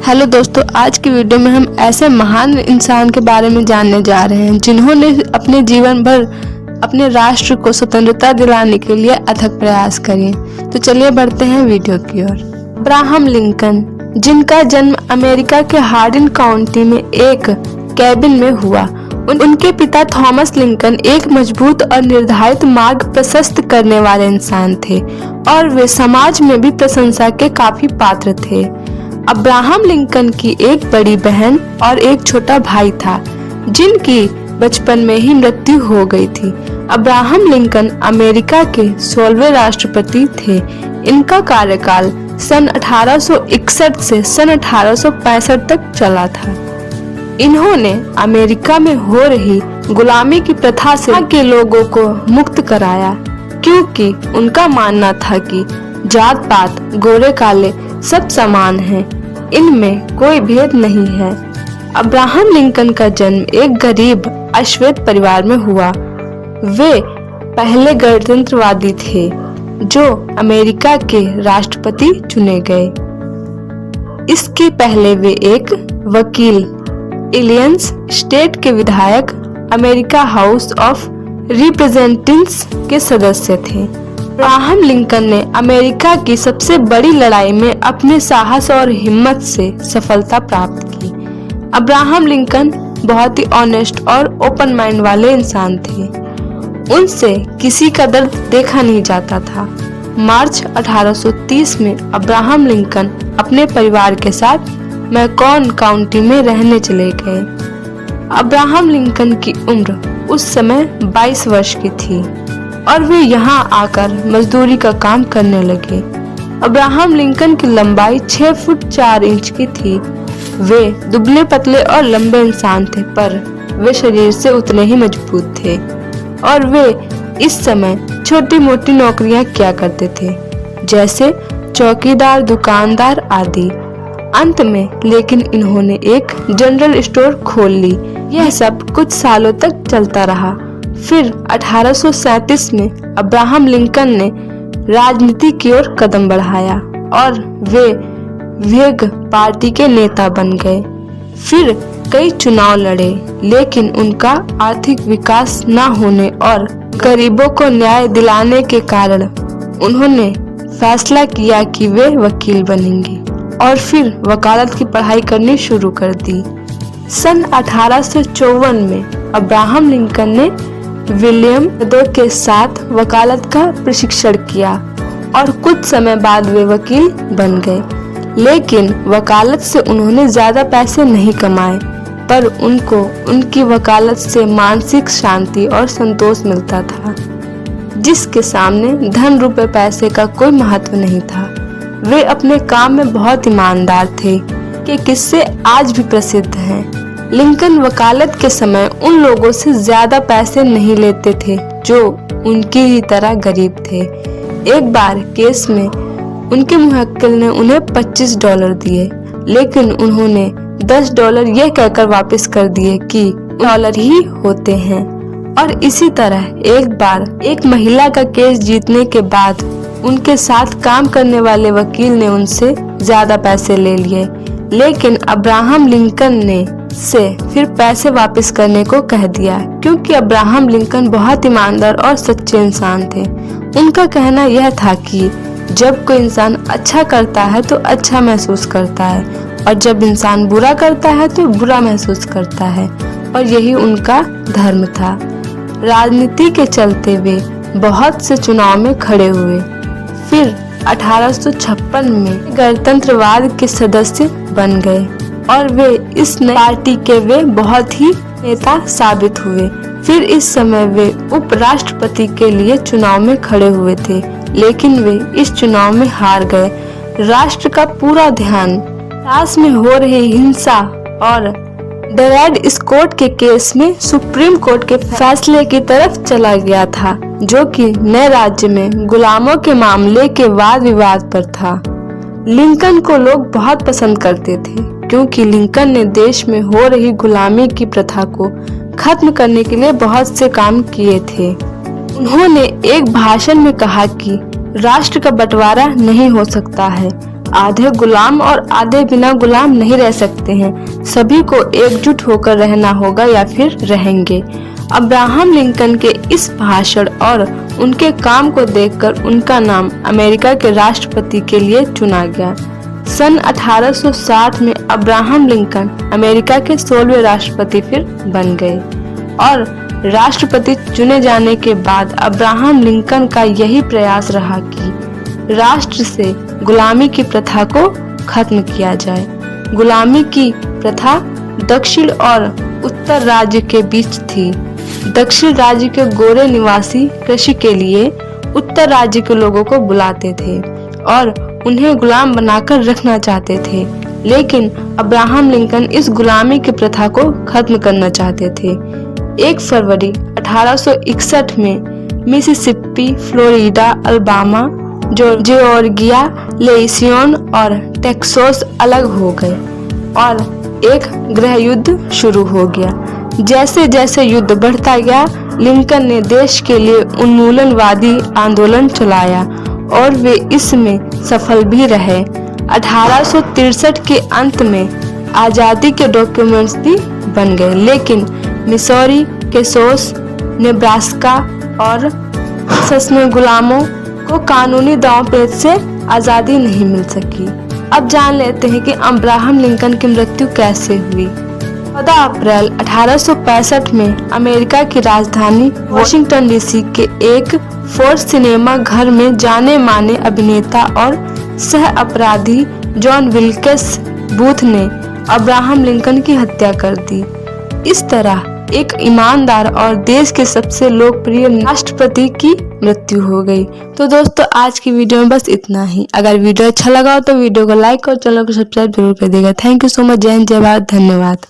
Hello दोस्तों, आज की वीडियो में हम ऐसे महान इंसान के बारे में जानने जा रहे हैं जिन्होंने अपने जीवन भर अपने राष्ट्र को स्वतंत्रता दिलाने के लिए अथक प्रयास किए। तो चलिए बढ़ते हैं वीडियो की ओर। अब्राहम लिंकन, जिनका जन्म अमेरिका के हार्डिन काउंटी में एक कैबिन में हुआ। उनके पिता थॉमस लिंकन एक मजबूत और निर्धारित मार्ग प्रशस्त करने वाले इंसान थे और वे समाज में भी प्रशंसा के काफी पात्र थे। अब्राहम लिंकन की एक बड़ी बहन और एक छोटा भाई था, जिनकी बचपन में ही मृत्यु हो गई थी। अब्राहम लिंकन अमेरिका के 16वें राष्ट्रपति थे। इनका कार्यकाल सन 1861 से सन 1865 तक चला था। इन्होंने अमेरिका में हो रही गुलामी की प्रथा से के लोगों को मुक्त कराया, क्योंकि उनका मानना था कि जात पात, गोरे काले सब समान हैं, इनमें कोई भेद नहीं है। अब्राहम लिंकन का जन्म एक गरीब अश्वेत परिवार में हुआ। वे पहले गणतंत्रवादी थे जो अमेरिका के राष्ट्रपति चुने गए। इसके पहले वे एक वकील, इलियंस स्टेट के विधायक, अमेरिका हाउस ऑफ रिप्रेजेंटेटिव्स के सदस्य थे। अब्राहम लिंकन ने अमेरिका की सबसे बड़ी लड़ाई में अपने साहस और हिम्मत से सफलता प्राप्त की। अब्राहम लिंकन बहुत ही ऑनेस्ट और ओपन माइंड वाले इंसान थे। उनसे किसी का दर्द देखा नहीं जाता था। मार्च 1830 में अब्राहम लिंकन अपने परिवार के साथ मैकॉन काउंटी में रहने चले गए। अब्राहम लिंकन की उम्र उस समय 22 वर्ष की थी और वे यहाँ आकर मजदूरी का काम करने लगे। अब्राहम लिंकन की लंबाई 6 फुट 4 इंच की थी। वे दुबले पतले और लंबे इंसान थे, पर वे शरीर से उतने ही मजबूत थे और वे इस समय छोटी मोटी नौकरियां किया करते थे, जैसे चौकीदार, दुकानदार आदि। अंत में लेकिन इन्होंने एक जनरल स्टोर खोल ली। यह सब कुछ सालों तक चलता रहा। फिर 1837 में अब्राहम लिंकन ने राजनीति की ओर कदम बढ़ाया और वे व्हिग पार्टी के नेता बन गए। फिर कई चुनाव लड़े, लेकिन उनका आर्थिक विकास न होने और गरीबों को न्याय दिलाने के कारण उन्होंने फैसला किया कि वे वकील बनेंगे और फिर वकालत की पढ़ाई करनी शुरू कर दी। सन 1854 में अब्राहम लिंकन ने विलियम दो के साथ वकालत का प्रशिक्षण किया और कुछ समय बाद वे वकील बन गए। लेकिन वकालत से उन्होंने ज्यादा पैसे नहीं कमाए, पर उनको उनकी वकालत से मानसिक शांति और संतोष मिलता था, जिसके सामने धन रुपए पैसे का कोई महत्व नहीं था। वे अपने काम में बहुत ईमानदार थे कि किस्से आज भी प्रसिद्ध हैं। लिंकन वकालत के समय उन लोगों से ज्यादा पैसे नहीं लेते थे जो उनकी ही तरह गरीब थे। एक बार केस में उनके मुवक्किल ने उन्हें $25 दिए, लेकिन उन्होंने $10 यह कहकर वापस कर दिए कि डॉलर ही होते हैं। और इसी तरह एक बार एक महिला का केस जीतने के बाद उनके साथ काम करने वाले वकील ने उनसे ज्यादा पैसे ले लिए, लेकिन अब्राहम लिंकन ने से फिर पैसे वापस करने को कह दिया, क्योंकि अब्राहम लिंकन बहुत ईमानदार और सच्चे इंसान थे। उनका कहना यह था कि जब कोई इंसान अच्छा करता है तो अच्छा महसूस करता है, और जब इंसान बुरा करता है तो बुरा महसूस करता है, और यही उनका धर्म था। राजनीति के चलते वे बहुत से चुनाव में खड़े हुए। फिर 1856 में गणतंत्रवाद के सदस्य बन गए और वे इस नई पार्टी के वे बहुत ही नेता साबित हुए। फिर इस समय वे उपराष्ट्रपति के लिए चुनाव में खड़े हुए थे, लेकिन वे इस चुनाव में हार गए। राष्ट्र का पूरा ध्यान दास में हो रही हिंसा और ड्रेड स्कोट के केस में सुप्रीम कोर्ट के फैसले की तरफ चला गया था, जो कि नए राज्य में गुलामों के मामले के वाद विवाद पर था। लिंकन को लोग बहुत पसंद करते थे, क्योंकि लिंकन ने देश में हो रही गुलामी की प्रथा को खत्म करने के लिए बहुत से काम किए थे। उन्होंने एक भाषण में कहा कि राष्ट्र का बंटवारा नहीं हो सकता है, आधे गुलाम और आधे बिना गुलाम नहीं रह सकते हैं। सभी को एकजुट होकर रहना होगा या फिर रहेंगे। अब्राहम लिंकन के इस भाषण और उनके काम को देखकर उनका नाम अमेरिका के राष्ट्रपति के लिए चुना गया। सन 1860 में अब्राहम लिंकन अमेरिका के 16वें राष्ट्रपति फिर बन गए और राष्ट्रपति चुने जाने के बाद अब्राहम लिंकन का यही प्रयास रहा कि राष्ट्र से गुलामी की प्रथा को खत्म किया जाए। गुलामी की प्रथा दक्षिण और उत्तर राज्य के बीच थी। दक्षिण राज्य के गोरे निवासी कृषि के लिए उत्तर राज्य के लोगों को बुलाते थे और उन्हें गुलाम बनाकर रखना चाहते थे, लेकिन अब्राहम लिंकन इस गुलामी की प्रथा को खत्म करना चाहते थे। 1 फरवरी 1861 में Mississippi, Florida, Alabama, Georgia, Louisiana और टेक्सास अलग हो गए और एक गृह युद्ध शुरू हो गया। जैसे जैसे युद्ध बढ़ता गया, लिंकन ने देश के लिए उन्मूलनवादी आंदोलन चलाया और वे इसमें सफल भी रहे। 1863 के अंत में आज़ादी के डॉक्यूमेंट्स भी बन गए, लेकिन मिसौरी, कैंसास, नेब्रास्का और टेक्सास में गुलामों को कानूनी दांव-पेच से आज़ादी नहीं मिल सकी। अब जान लेते हैं कि अब्राहम लिंकन की मृत्यु कैसे हुई। 14 अप्रैल 1865 में अमेरिका की राजधानी वाशिंगटन डीसी के एक फोर्ड सिनेमा घर में जाने माने अभिनेता और सह अपराधी जॉन विल्केस बूथ ने अब्राहम लिंकन की हत्या कर दी। इस तरह एक ईमानदार और देश के सबसे लोकप्रिय राष्ट्रपति की मृत्यु हो गई। तो दोस्तों, आज की वीडियो में बस इतना ही। अगर वीडियो अच्छा लगा हो तो वीडियो को लाइक और चैनल को सब्सक्राइब जरूर कर देगा। Thank you so much. जय हिंद, जय भारत, धन्यवाद।